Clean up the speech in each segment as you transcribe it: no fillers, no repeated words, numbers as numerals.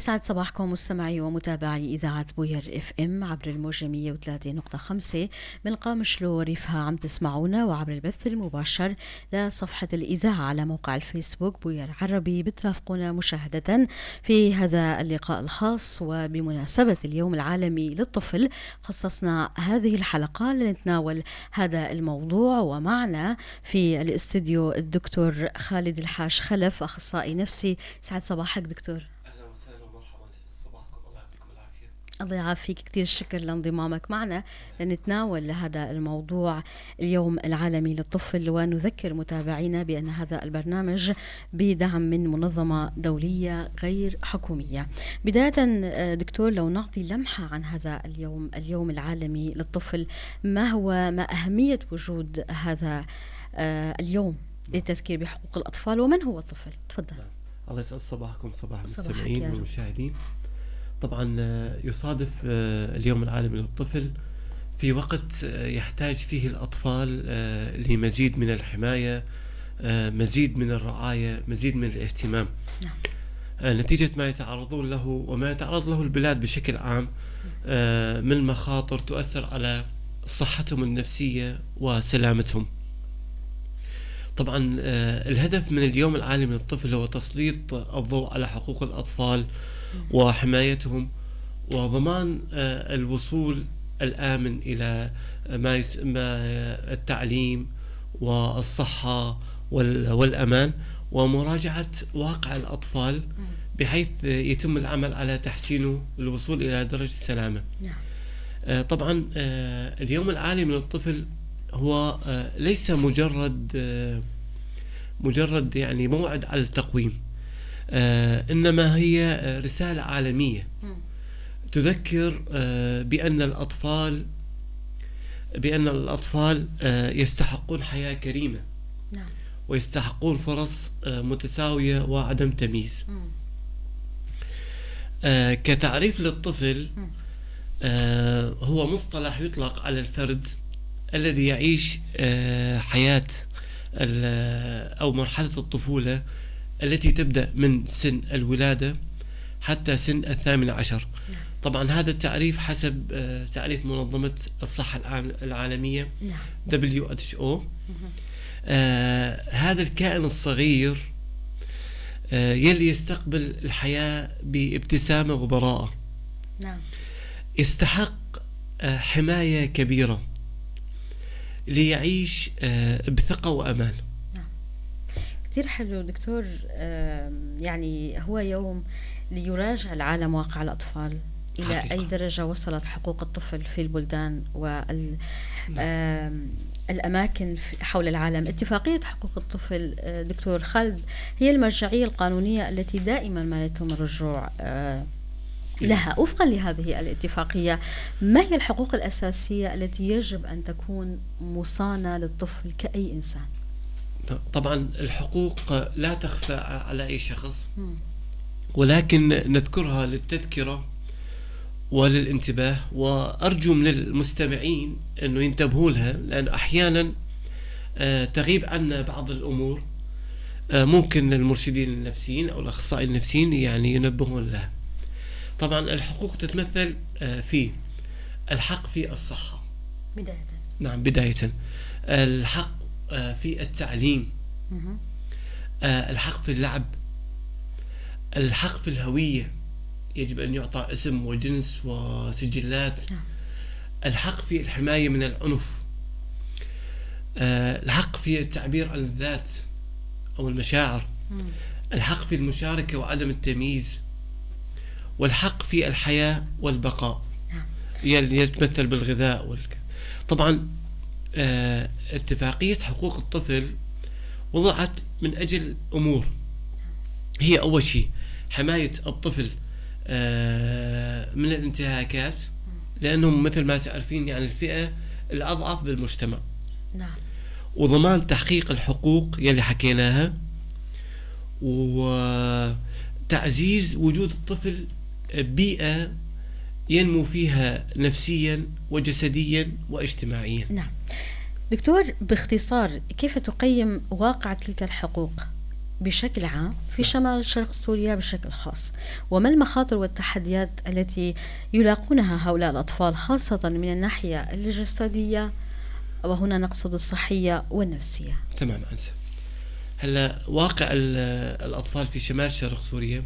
يسعد صباحكم مستمعي ومتابعي إذاعة بوير اف ام عبر الموجة 103.5 من قامشلو وريفها. عم تسمعونا وعبر البث المباشر لصفحة الإذاعة على موقع الفيسبوك بوير عربي. بترافقونا مشاهدة في هذا اللقاء الخاص، وبمناسبة اليوم العالمي للطفل خصصنا هذه الحلقة لنتناول هذا الموضوع. ومعنا في الاستديو الدكتور خالد الحاج خلف، أخصائي نفسي. سعد صباحك دكتور. الله يعافيك، كتير شكر لانضمامك معنا لنتناول هذا الموضوع اليوم العالمي للطفل. ونذكر متابعينا بأن هذا البرنامج بدعم من منظمة دولية غير حكومية. بداية دكتور، لو نعطي لمحة عن هذا اليوم العالمي للطفل، ما أهمية وجود هذا اليوم للتذكير بحقوق الأطفال، ومن هو الطفل؟ تفضل. الله يسعد صباحكم، صباح المستمعين والمشاهدين. طبعا يصادف اليوم العالمي للطفل في وقت يحتاج فيه الأطفال لمزيد من الحماية، مزيد من الرعاية، مزيد من الاهتمام. نتيجة ما يتعرضون له وما يتعرض له البلاد بشكل عام من مخاطر تؤثر على صحتهم النفسية وسلامتهم. طبعا الهدف من اليوم العالمي للطفل هو تسليط الضوء على حقوق الأطفال وحمايتهم، وضمان الوصول الآمن إلى التعليم والصحة والأمان، ومراجعة واقع الأطفال بحيث يتم العمل على تحسينه للوصول إلى درجة السلامة. طبعا اليوم العالمي للطفل هو ليس مجرد يعني موعد على التقويم، إنما هي رسالة عالمية تذكر بأن الأطفال يستحقون حياة كريمة، ويستحقون فرص متساوية وعدم تمييز. كتعريف للطفل، هو مصطلح يطلق على الفرد الذي يعيش حياة أو مرحلة الطفولة التي تبدأ من سن الولادة حتى سن 18. طبعا هذا التعريف حسب تعريف منظمة الصحة العالمية WHO. هذا الكائن الصغير يلي يستقبل الحياة بابتسامة وبراءة، يستحق حماية كبيرة ليعيش بثقة وأمان. كتير حلو دكتور. يعني هو يوم ليراجع العالم واقع الأطفال، إلى حقيقة. أي درجة وصلت حقوق الطفل في البلدان والأماكن حول العالم. اتفاقية حقوق الطفل دكتور خالد هي المرجعية القانونية التي دائما ما يتم الرجوع لها. وفقا لهذه الاتفاقية، ما هي الحقوق الأساسية التي يجب أن تكون مصانة للطفل كأي إنسان؟ طبعا الحقوق لا تخفى على أي شخص، ولكن نذكرها للتذكرة وللانتباه، وأرجو من المستمعين أنه ينتبهوا لها، لأن أحيانا تغيب عنا بعض الأمور ممكن المرشدين النفسيين أو الأخصائيين النفسيين يعني ينبهون لها. طبعا الحقوق تتمثل في الحق في الصحة بداية، الحق في التعليم، الحق في اللعب، الحق في الهوية، يجب أن يعطى اسم وجنس وسجلات، الحق في الحماية من العنف، الحق في التعبير عن الذات أو المشاعر، الحق في المشاركة وعدم التمييز، والحق في الحياة والبقاء يتمثل بالغذاء طبعا اتفاقية حقوق الطفل وضعت من أجل أمور. هي أول شيء حماية الطفل من الانتهاكات، لأنهم مثل ما تعرفين يعني الفئة الأضعف بالمجتمع. وضمان تحقيق الحقوق يلي حكيناها، وتعزيز وجود الطفل بيئة ينمو فيها نفسيا وجسديا واجتماعيا. نعم دكتور، باختصار كيف تقيم واقع تلك الحقوق؟ بشكل عام في شمال شرق سوريا بشكل خاص، وما المخاطر والتحديات التي يلاقونها هؤلاء الأطفال خاصة من الناحية الجسدية، وهنا نقصد الصحية والنفسية؟ تمام أنسى. هلا واقع الأطفال في شمال شرق سوريا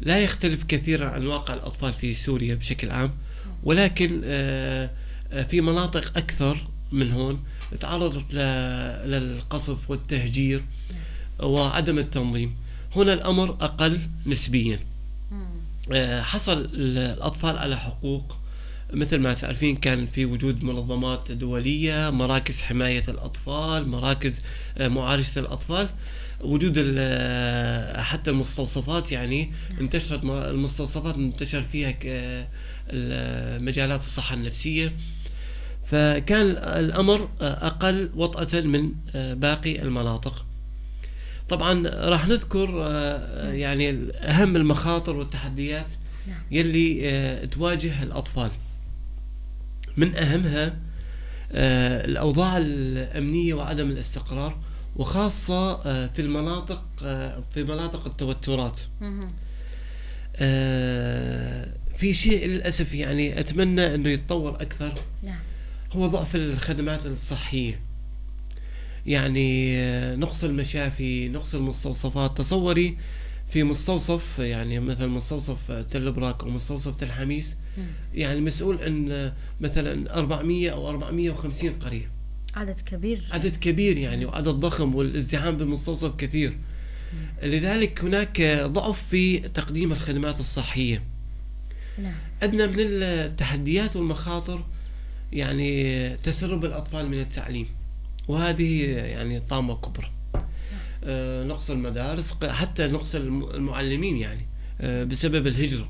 لا يختلف كثيرا عن واقع الأطفال في سوريا بشكل عام، ولكن في مناطق أكثر من هون تعرضت للقصف والتهجير وعدم التنظيم. هنا الأمر أقل نسبيا. حصل الأطفال على حقوق مثل ما تعرفين، كان في وجود منظمات دولية، مراكز حماية الأطفال، مراكز معالجة الأطفال، وجود حتى المستوصفات، يعني انتشرت المستوصفات انتشر فيها مجالات الصحة النفسية، فكان الأمر أقل وطأة من باقي المناطق. طبعا راح نذكر يعني أهم المخاطر والتحديات يلي تواجه الأطفال. من أهمها الأوضاع الأمنية وعدم الاستقرار، وخاصة في مناطق التوترات. في شيء للأسف يعني أتمنى أنه يتطور أكثر، هو ضعف الخدمات الصحية، يعني نقص المشافي، نقص المستوصفات. تصوري في مستوصف يعني مثل مستوصف تل براك أو مستوصف تل حميس، يعني مسؤول عن مثلا 400 أو 450 قرية، عدد كبير يعني، وعدد ضخم، والازدحام بالمستوصف كثير. لذلك هناك ضعف في تقديم الخدمات الصحية. أدنى من التحديات والمخاطر يعني تسرب الأطفال من التعليم، وهذه يعني طامة كبرى. نقص المدارس، حتى نقص المعلمين يعني بسبب الهجرة.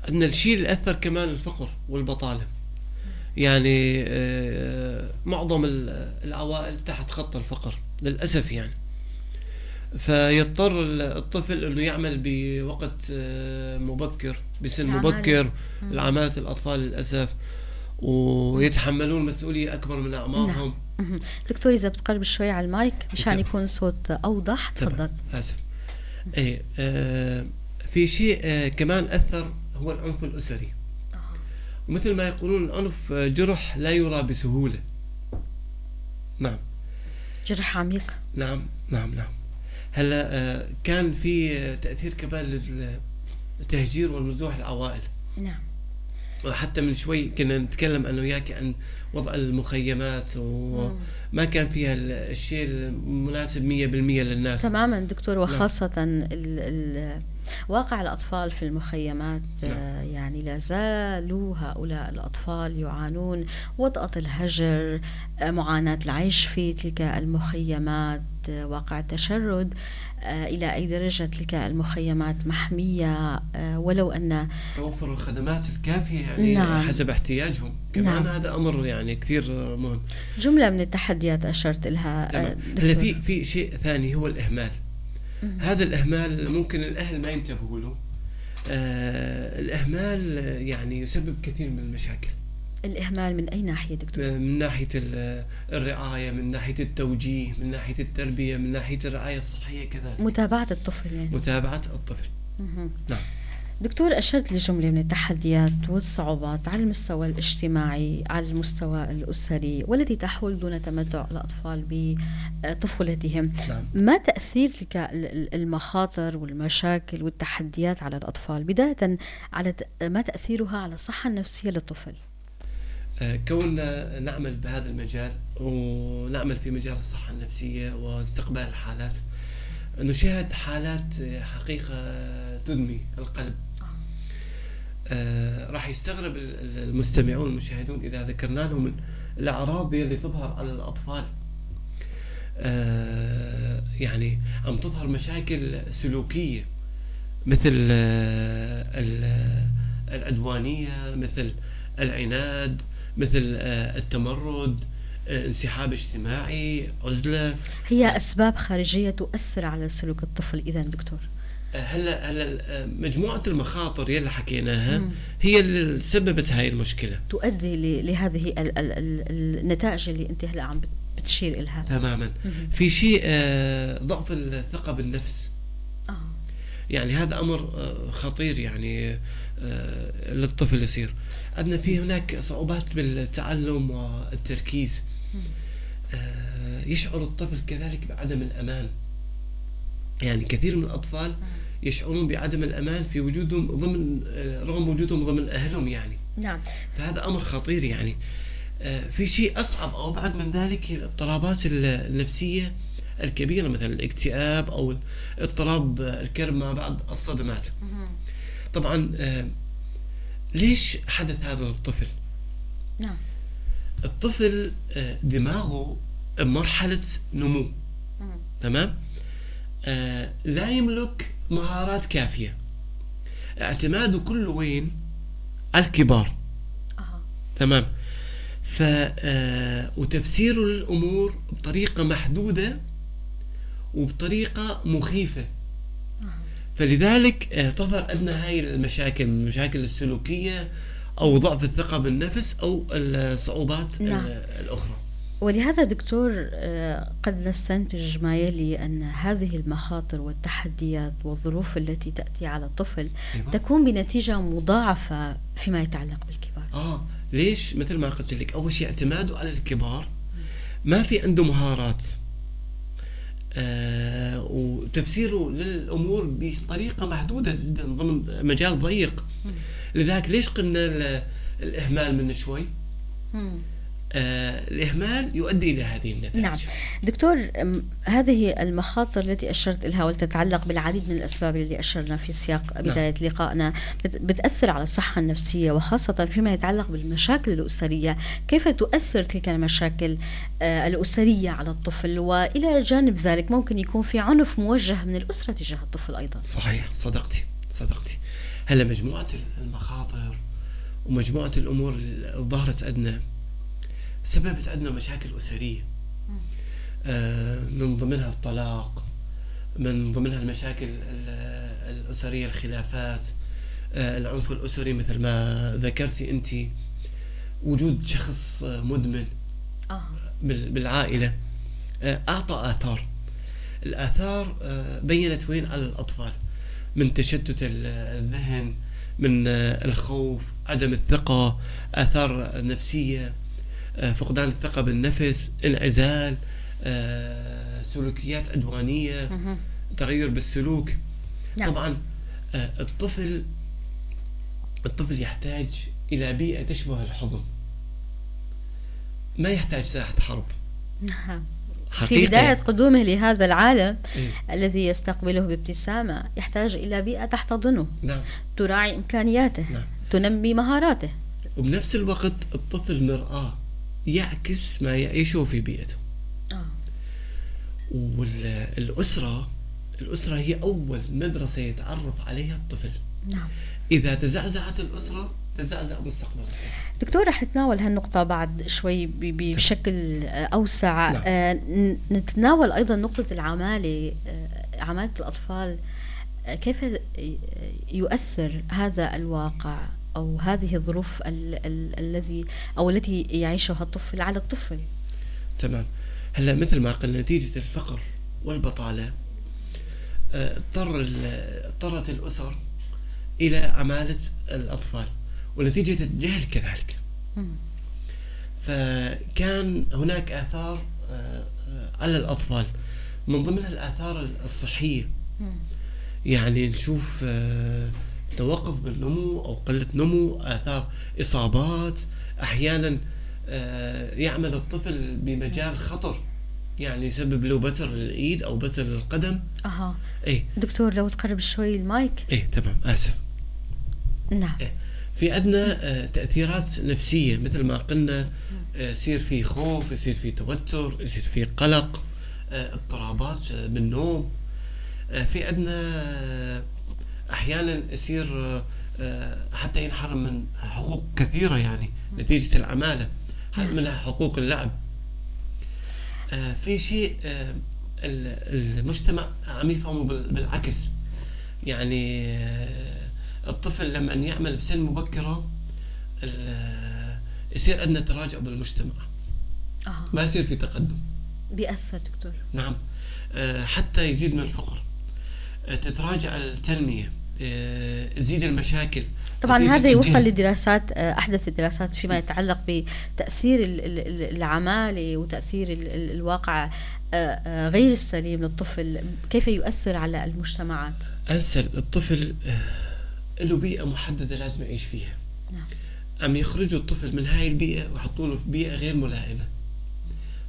أن الشيء اللي أثر كمان الفقر والبطالة، يعني معظم العوائل تحت خط الفقر للأسف يعني، فيضطر الطفل أنه يعمل بوقت مبكر، بسن مبكر، العمالة الأطفال للأسف، ويتحملون مسؤولية أكبر من أعمارهم. دكتور إذا بتقرب شوي على المايك مشان يكون صوت أوضح. تفضل. آسف. في شيء كمان أثر، هو العنف الأسري. ومثل ما يقولون العنف جرح لا يرى بسهولة. نعم، جرح عميق. نعم. هلا كان في تأثير كمان للتهجير والنزوح العوائل. نعم. وحتى من شوي كنا نتكلم أنا وياك عن وضع المخيمات، وما كان فيها الشيء المناسب 100% للناس. تماما دكتور، وخاصة واقع الأطفال في المخيمات. يعني لا زالوا هؤلاء الأطفال يعانون وطأة الهجر، معاناة العيش في تلك المخيمات، واقع التشرد. إلى أي درجة تلك المخيمات محمية ولو أن توفر الخدمات الكافية يعني حسب احتياجهم كمان. هذا أمر يعني كثير مهم. جملة من التحديات أشرت لها. هلا في شيء ثاني، هو الإهمال. هذا الإهمال ممكن الأهل ما ينتبهوا له. الإهمال يعني يسبب كثير من المشاكل. الإهمال من أي ناحية دكتور؟ من ناحية الرعاية، من ناحية التوجيه، من ناحية التربية، من ناحية الرعاية الصحية كذلك. متابعة الطفل يعني. متابعة الطفل. نعم. دكتور أشرت لجملة من التحديات والصعوبات على المستوى الاجتماعي، على المستوى الأسري، والتي تحول دون تمتع الأطفال بطفولتهم. نعم. ما تأثير تلك المخاطر والمشاكل والتحديات على الأطفال؟ بداية على ما تأثيرها على الصحة النفسية للطفل؟ كوننا نعمل بهذا المجال ونعمل في مجال الصحة النفسية واستقبال الحالات، نشاهد حالات حقيقة تدمي القلب. راح يستغرب المستمعون المشاهدون إذا ذكرنا لهم الأعراض اللي تظهر على الأطفال. يعني عم تظهر مشاكل سلوكية، مثل العدوانية، مثل العناد، مثل التمرد، انسحاب اجتماعي، عزلة. هي أسباب خارجية تؤثر على سلوك الطفل إذا دكتور؟ هلا مجموعة المخاطر يلي حكيناها هي اللي سببت هاي المشكلة، تؤدي لهذه النتائج اللي أنت هلا عم بتشير إلها تماما. في شيء ضعف الثقة بالنفس. يعني هذا أمر خطير يعني للطفل يصير. عندنا في هناك صعوبات بالتعلم والتركيز. يشعر الطفل كذلك بعدم الأمان. يعني كثير من الأطفال يشعرون بعدم الأمان في وجودهم رغم وجودهم ضمن أهلهم يعني. نعم. فهذا أمر خطير يعني. في شيء أصعب أو بعد من ذلك هي الاضطرابات النفسية الكبيرة، مثل الاكتئاب أو اضطراب الكرب ما بعد الصدمات. طبعا ليش حدث هذا للطفل؟ نعم. الطفل دماغه بمرحلة نمو. تمام. لا يملك مهارات كافية. اعتماده كله وين؟ على الكبار. تمام. وتفسيره للأمور بطريقة محدودة وبطريقة مخيفة. فلذلك تظهر أدنى هاي المشاكل السلوكية أو ضعف الثقة بالنفس أو الصعوبات الأخرى. ولهذا دكتور قد نستنتج ما يلي أن هذه المخاطر والتحديات والظروف التي تأتي على الطفل تكون بنتيجة مضاعفة فيما يتعلق بالكبار. ليش؟ مثل ما قلت لك، أول شيء اعتماده على الكبار، ما في عنده مهارات، وتفسيره للأمور بطريقة محدودة جدا ضمن مجال ضيق. لذلك ليش قلنا الإهمال من شوي؟ الإهمال يؤدي إلى هذه النتائج. نعم دكتور، هذه المخاطر التي أشرت إلها والتتعلق بالعديد من الأسباب اللي أشرنا في سياق بداية لقائنا بتأثر على الصحة النفسية، وخاصة فيما يتعلق بالمشاكل الأسرية. كيف تؤثر تلك المشاكل الأسرية على الطفل؟ وإلى جانب ذلك ممكن يكون في عنف موجه من الأسرة تجاه الطفل أيضا. صحيح، صدقتي. هلا مجموعة المخاطر ومجموعة الأمور اللي ظهرت عندنا سببت عندنا مشاكل أسرية، من ضمنها الطلاق، من ضمنها المشاكل الأسرية، الخلافات، العنف الأسري مثل ما ذكرتي أنت، وجود شخص مدمن بالعائلة أعطى آثار. الآثار بينت وين على الأطفال، من تشتت الذهن، من الخوف، عدم الثقة، آثار نفسية، فقدان الثقة بالنفس، انعزال، سلوكيات عدوانية، تغير بالسلوك. نعم. طبعا الطفل يحتاج إلى بيئة تشبه الحضن، ما يحتاج ساحة حرب. نعم. في بداية قدومه لهذا العالم الذي يستقبله بابتسامة يحتاج إلى بيئة تحتضنه. نعم. تراعي إمكانياته. نعم. تنمي مهاراته. وبنفس الوقت الطفل مرآة يعكس ما يعيشه في بيئته. والأسرة هي أول مدرسة يتعرف عليها الطفل. نعم. إذا تزعزعت الأسرة تزعزع مستقبله. دكتور، رح نتناول هالنقطة بعد شوي بشكل أوسع. نعم. نتناول أيضا نقطة العمالة الأطفال. كيف يؤثر هذا الواقع أو هذه الظروف التي يعيشها الطفل على الطفل؟ تمام. هلا مثل ما قلنا، نتيجة الفقر والبطالة اضطرت الأسر إلى عمالة الأطفال، ونتيجة الجهل كذلك. فكان هناك آثار على الأطفال، من ضمنها الآثار الصحية. يعني نشوف توقف بالنمو أو قلة نمو، آثار إصابات، أحيانا يعمل الطفل بمجال خطر، يعني يسبب له بتر للإيد أو بتر للقدم. دكتور لو تقرب شوي المايك. تمام، آسف. نعم. في عندنا تأثيرات نفسية مثل ما قلنا، يصير في خوف، يصير في توتر، يصير في قلق، اضطرابات بالنوم. في عندنا أحيانا يصير حتى ينحرم من حقوق كثيرة، يعني نتيجة العمالة، منها حقوق اللعب. في شيء المجتمع عم يفهمه بالعكس، يعني الطفل لما يعمل بسن مبكرة يصير عندنا تراجع بالمجتمع. ما يصير في تقدم. بيأثر دكتور. نعم. حتى يزيد من الفقر، تتراجع التنمية، تزيد المشاكل. طبعا هذا وفقا لدراسات، أحدث الدراسات فيما يتعلق بتأثير العمالة وتأثير الواقع غير السليم للطفل، كيف يؤثر على المجتمعات. أنسل الطفل له بيئة محددة لازم يعيش فيها. نعم. عم يخرجوا الطفل من هاي البيئة ويحطونه في بيئة غير ملائمة،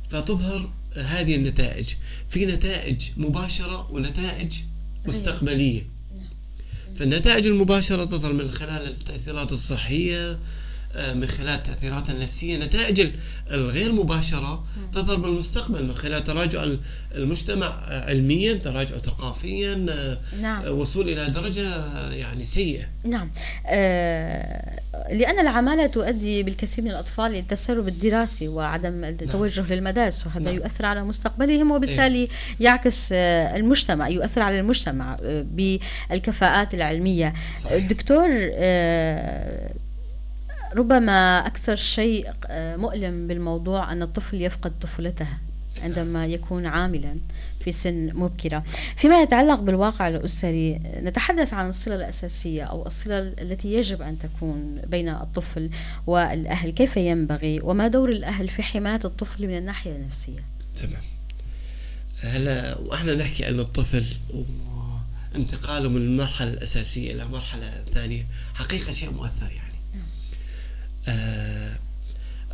فتظهر هذه النتائج. في نتائج مباشرة ونتائج مستقبلية. فالنتائج المباشرة تظهر من خلال التأثيرات الصحية، من خلال التأثيرات النفسية. نتائج الغير مباشرة تظهر بالمستقبل من خلال تراجع المجتمع علميا، تراجع ثقافيا. نعم. وصول إلى درجة يعني سيئة. نعم. لأن العمالة تؤدي بالكثير من الأطفال إلى التسرب الدراسي وعدم التوجه نعم. للمدارس، وهذا نعم. يؤثر على مستقبلهم، وبالتالي يعكس المجتمع، يؤثر على المجتمع بالكفاءات العلمية. صحيح. دكتور، ربما أكثر شيء مؤلم بالموضوع أن الطفل يفقد طفولته عندما يكون عاملا في سن مبكرة. فيما يتعلق بالواقع الأسري، نتحدث عن الصلة الأساسية أو الصلة التي يجب أن تكون بين الطفل والأهل. كيف ينبغي وما دور الأهل في حماية الطفل من الناحية النفسية؟ تمام. هلا وإحنا نحكي عن الطفل وانتقاله من المرحلة الأساسية إلى المرحلة الثانية، حقيقة شيء مؤثر يعني.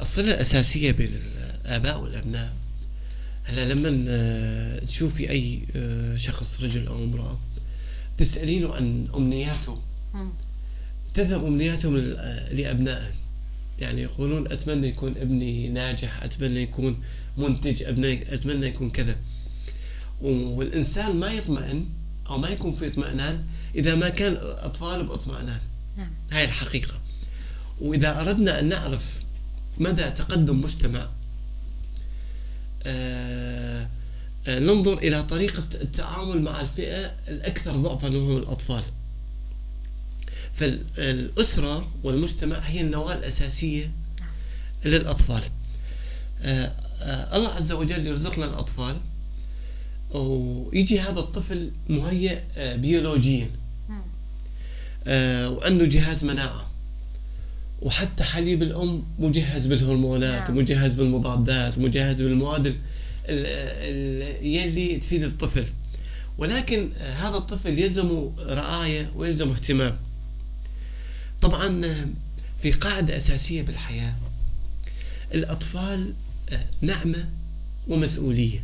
الصلة الأساسية بين الآباء والأبناء. هلا لما تشوفي أي شخص رجل أو امرأة تسألينه عن أمنياته، تذهب أمنياتهم لأبنائهم. يعني يقولون أتمنى يكون ابني ناجح، أتمنى يكون منتج، أتمنى يكون كذا. والإنسان ما يطمئن أو ما يكون في اطمئنان إذا ما كان أطفاله باطمئنان. هاي الحقيقة. وإذا أردنا أن نعرف مدى تقدم مجتمع، ننظر إلى طريقة التعامل مع الفئة الأكثر ضعفا وهم الأطفال. فالأسرة والمجتمع هي النواة الأساسية للأطفال. الله عز وجل يرزقنا الأطفال، ويجي هذا الطفل مهيئ بيولوجيا، وعنده جهاز مناعة، وحتى حليب الأم مجهز بالهرمونات، مجهز بالمضادات، مجهز بالمواد يلي تفيد الطفل. ولكن هذا الطفل يلزم رعاية ويلزم اهتمام. طبعا في قاعدة أساسية بالحياة، الأطفال نعمة ومسؤولية.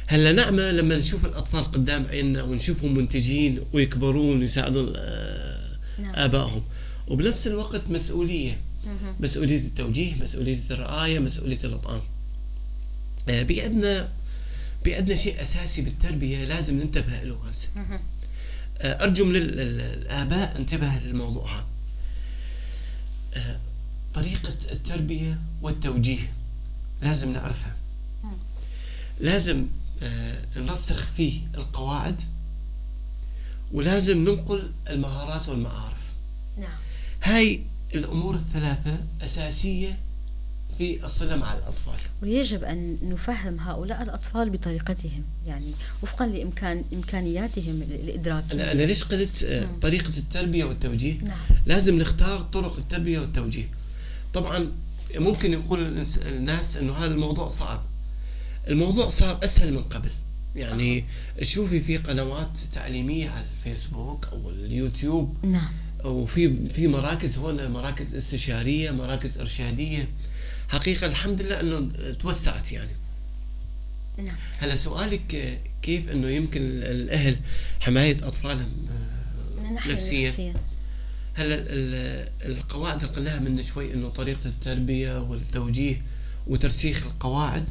هلا نعمة لما نشوف الأطفال قدام عيننا ونشوفهم منتجين ويكبرون ويساعدون آبائهم، وبنفس الوقت مسؤولية، مسؤولية التوجيه، مسؤولية الرعاية، مسؤولية الإطعام. بيعدنا شيء أساسي بالتربية لازم ننتبه له. أرجو من الآباء انتبه للموضوع هذا. طريقة التربية والتوجيه لازم نعرفها، لازم نرسخ فيه القواعد، ولازم ننقل المهارات والمعارف. نعم. هاي الأمور الثلاثة أساسية في الصلة مع الأطفال، ويجب أن نفهم هؤلاء الأطفال بطريقتهم، يعني وفقا لإمكانياتهم الإدراكية. أنا ليش قلت طريقة التربية والتوجيه؟ نعم. لازم نختار طرق التربية والتوجيه. طبعا ممكن يقول الناس أنه هذا الموضوع صعب. الموضوع صار أسهل من قبل. يعني شوفي في قنوات تعليمية على الفيسبوك أو اليوتيوب. نعم. وفي مراكز هون، مراكز استشارية، مراكز إرشادية. حقيقة الحمد لله أنه توسعت يعني. نعم. هلا سؤالك كيف أنه يمكن الأهل حماية أطفالهم نفسيا. هلا القواعد اللي قلناها من شوي، أنه طريقة التربية والتوجيه وترسيخ القواعد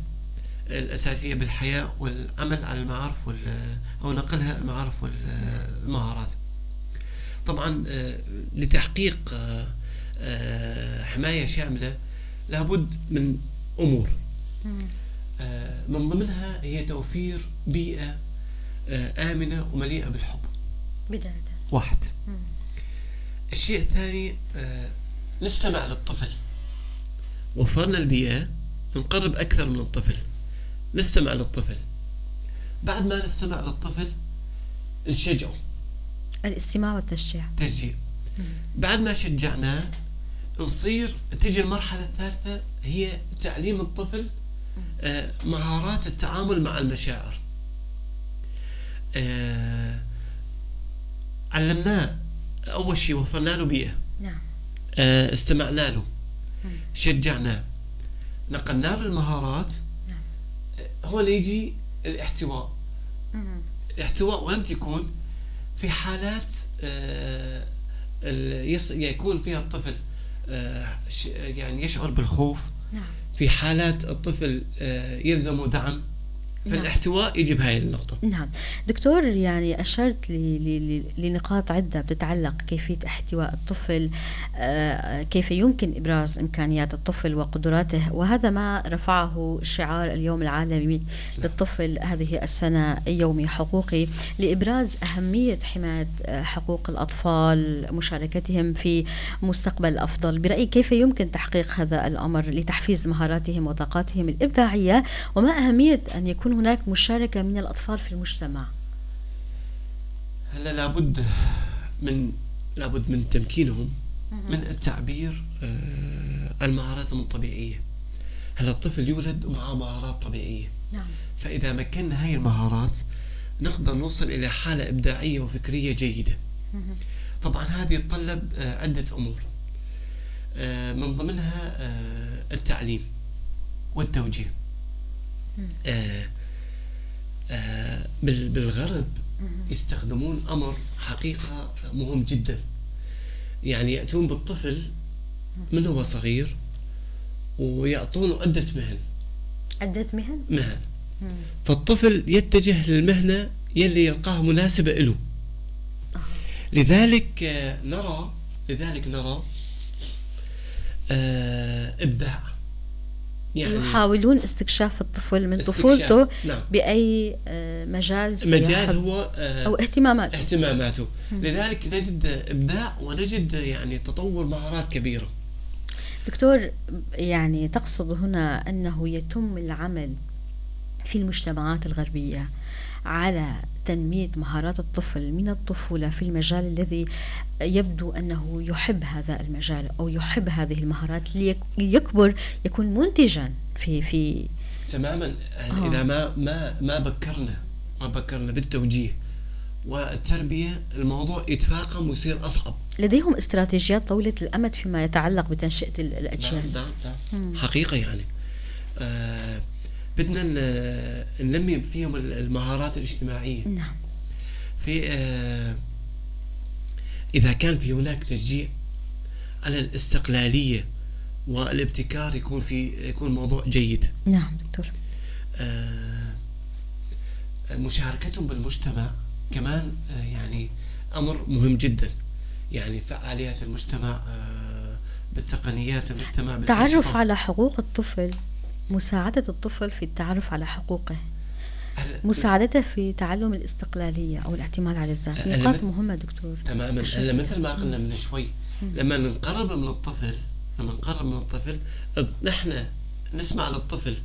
الأساسية بالحياة والعمل على المعارف أو نقلها المعارف والمهارات. طبعا لتحقيق حماية شاملة لابد من أمور، من ضمنها هي توفير بيئة آمنة ومليئة بالحب بداية. واحد. الشيء الثاني، نستمع للطفل. وفرنا البيئة، نقرب أكثر من الطفل، نستمع للطفل. بعد ما نستمع للطفل نشجعه، الاستماع والتشجيع. تشجيع. بعد ما شجعناه تجي المرحلة الثالثة، هي تعليم الطفل مهارات التعامل مع المشاعر. علمناه أول شيء، وفرنا له بيئة. نعم. استمعنا له، شجعناه، نقلنا له المهارات. نعم. هون يجي الاحتواء. الاحتواء وين يكون؟ في حالات يكون فيها الطفل يعني يشعر بالخوف. نعم. في حالات الطفل يلزم دعم، فالاحتواء يجي بهاي النقطة. نعم دكتور، يعني أشرت لنقاط عدة بتتعلق كيفية احتواء الطفل، كيف يمكن إبراز إمكانيات الطفل وقدراته، وهذا ما رفعه شعار اليوم العالمي للطفل هذه السنة، يومي حقوقي، لإبراز أهمية حماية حقوق الأطفال، مشاركتهم في مستقبل أفضل. برأيك كيف يمكن تحقيق هذا الأمر لتحفيز مهاراتهم وطاقاتهم الإبداعية، وما أهمية أن يكون هناك مشاركة من الأطفال في المجتمع؟ هلا لابد من تمكينهم من التعبير عن مهاراتهم الطبيعية. هلا الطفل يولد ومعه مهارات طبيعية. نعم. فإذا مكننا هاي المهارات نقدر نوصل إلى حالة إبداعية وفكرية جيدة. طبعا هذه يتطلب عدة أمور، من ضمنها التعليم والتوجيه. بالغرب يستخدمون أمر حقيقة مهم جدا، يعني يأتون بالطفل من هو صغير ويعطونه عدة مهن. فالطفل يتجه للمهنة يلي يلقاها مناسبة له. لذلك نرى إبداع، يعني يحاولون استكشاف الطفل من طفولته. نعم. بأي مجال هو أو اهتماماته. لذلك نجد إبداع ونجد يعني تطور مهارات كبيرة. دكتور، يعني تقصد هنا أنه يتم العمل في المجتمعات الغربية على تنمية مهارات الطفل من الطفولة في المجال الذي يبدو أنه يحب هذا المجال أو يحب هذه المهارات، ليكبر يكون منتجا في تماما. إذا ما بكرنا بالتوجيه والتربية، الموضوع يتفاقم ويصير أصعب. لديهم استراتيجيات طويلة الأمد فيما يتعلق بتنشئة الأجيال. نعم. حقيقة يعني بدنا ننمي فيهم المهارات الاجتماعية. نعم. في إذا كان في هناك تشجيع على الاستقلالية والابتكار، يكون موضوع جيد. نعم دكتور. مشاركتهم بالمجتمع كمان يعني أمر مهم جدا، يعني فعاليات المجتمع بالتقنيات المجتمع، التعرف على حقوق الطفل، مساعدة الطفل في التعرف على حقوقه، مساعدته في تعلم الاستقلالية أو الاعتماد على الذات، نقاط مهمة دكتور. تماما. مثل ما قلنا من شوي، لما نقرب من الطفل نحن نسمع للطفل،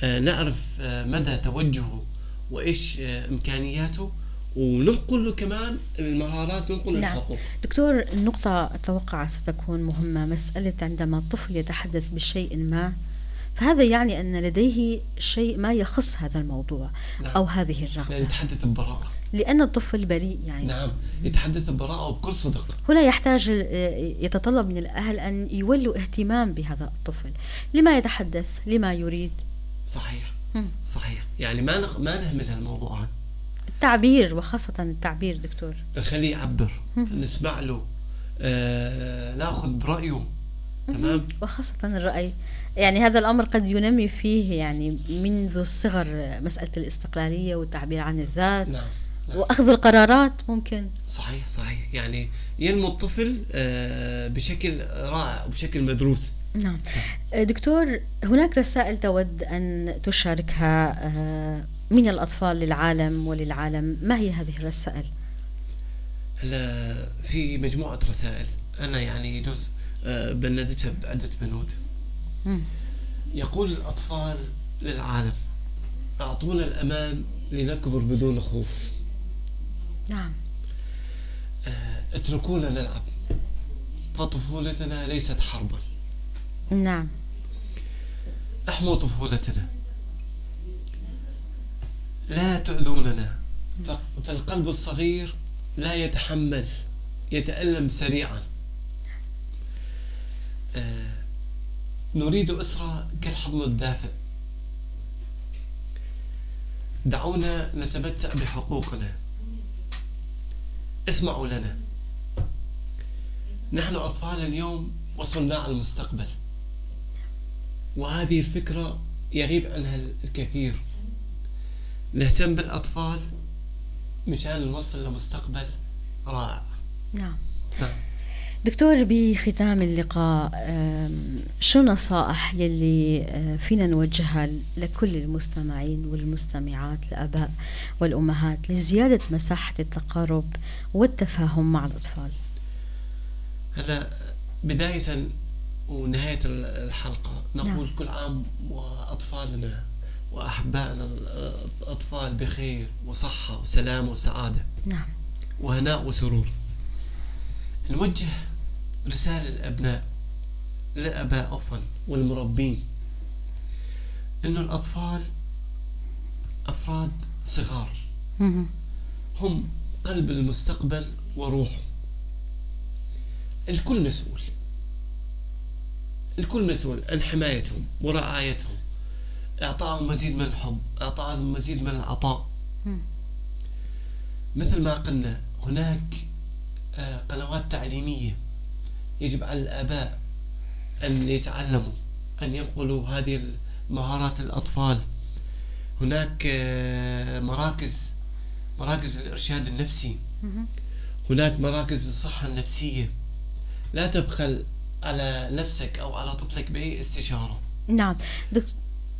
نعرف مدى توجهه وإيش إمكانياته، وننقل له كمان المهارات، ننقل الحقوق. دكتور، النقطة أتوقع ستكون مهمة، مسألة عندما الطفل يتحدث بشيء ما، فهذا يعني أن لديه شيء ما يخص هذا الموضوع. نعم. أو هذه الرغبة. يتحدث ببراءة، لأن الطفل بريء يعني. نعم، يتحدث ببراءة وبكل صدق. هنا يتطلب من الأهل أن يولوا اهتمام بهذا الطفل، لما يتحدث، لما يريد. صحيح. يعني ما نهمل هالموضوع، التعبير، وخاصة التعبير دكتور، نخليه يعبر، نسمع له، ناخذ برأيه. تمام. وخاصة الرأي، يعني هذا الأمر قد ينمي فيه يعني منذ الصغر مسألة الاستقلالية والتعبير عن الذات. نعم. وأخذ القرارات ممكن. صحيح. يعني ينمو الطفل بشكل رائع وبشكل مدروس. نعم. دكتور، هناك رسائل تود أن تشاركها من الأطفال للعالم وللعالم، ما هي هذه الرسائل؟ هلا في مجموعة رسائل، أنا يعني جزء بندتها بعدة بنود. يقول الأطفال للعالم: أعطونا الأمان لنكبر بدون خوف. نعم. اتركونا نلعب، فطفولتنا ليست حربا. نعم. احموا طفولتنا، لا تؤذوننا، فالقلب الصغير لا يتحمل، يتألم سريعا. نريد أسرة كالحضن الدافئ. دعونا نتمتع بحقوقنا، اسمعوا لنا. نحن أطفال اليوم وصناع المستقبل، وهذه الفكرة يغيب عنها الكثير. نهتم بالأطفال مشان نوصل لمستقبل رائع. نعم. دكتور، بختام اللقاء شو نصائح يلي فينا نوجهها لكل المستمعين والمستمعات، الآباء والأمهات، لزيادة مساحة التقارب والتفاهم مع الأطفال؟ هلا بداية ونهاية الحلقة نقول نعم. كل عام وأطفالنا وأحبائنا الأطفال بخير وصحة وسلام وسعادة. نعم. وهناء وسرور. نوجه رسالة للآباء عفوا والمربين إنه الأطفال أفراد صغار، هم قلب المستقبل وروحه. الكل مسؤول عن حمايتهم ورعايتهم، إعطائهم مزيد من الحب، إعطائهم مزيد من العطاء. مثل ما قلنا هناك قنوات تعليمية يجب على الآباء أن يتعلموا، أن ينقلوا هذه المهارات للأطفال. هناك مراكز الإرشاد النفسي، هناك مراكز الصحة النفسية. لا تبخل على نفسك أو على طفلك بأي استشارة. نعم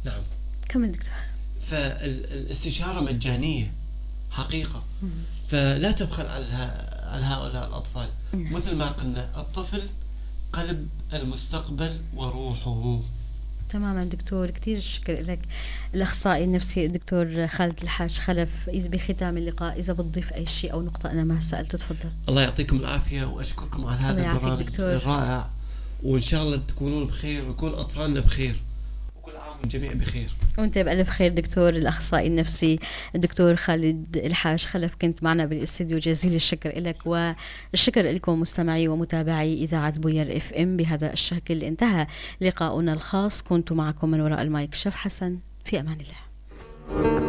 نعم. كمل دكتور. فالاستشارة مجانية حقيقة. فلا تبخل على هؤلاء الأطفال. مثل ما قلنا الطفل قلب المستقبل وروحه. تماما دكتور، كتير شكر لك الأخصائي النفسي الدكتور خالد الحاج خلف. بختام اللقاء إذا بتضيف أي شيء أو نقطة أنا ما سألت، تفضل. الله يعطيكم العافية وأشكركم على هذا البرنامج الرائع، وإن شاء الله تكونون بخير ويكون أطفالنا بخير وكل عام والجميع بخير. وانت بألف خير دكتور. الأخصائي النفسي الدكتور خالد الحاج خلف كنت معنا بالاستديو. جزيل الشكر لك والشكر لكم مستمعي ومتابعي إذاعة بوير FM. بهذا الشكل انتهى لقاؤنا الخاص. كنت معكم من وراء المايك شف حسن. في أمان الله.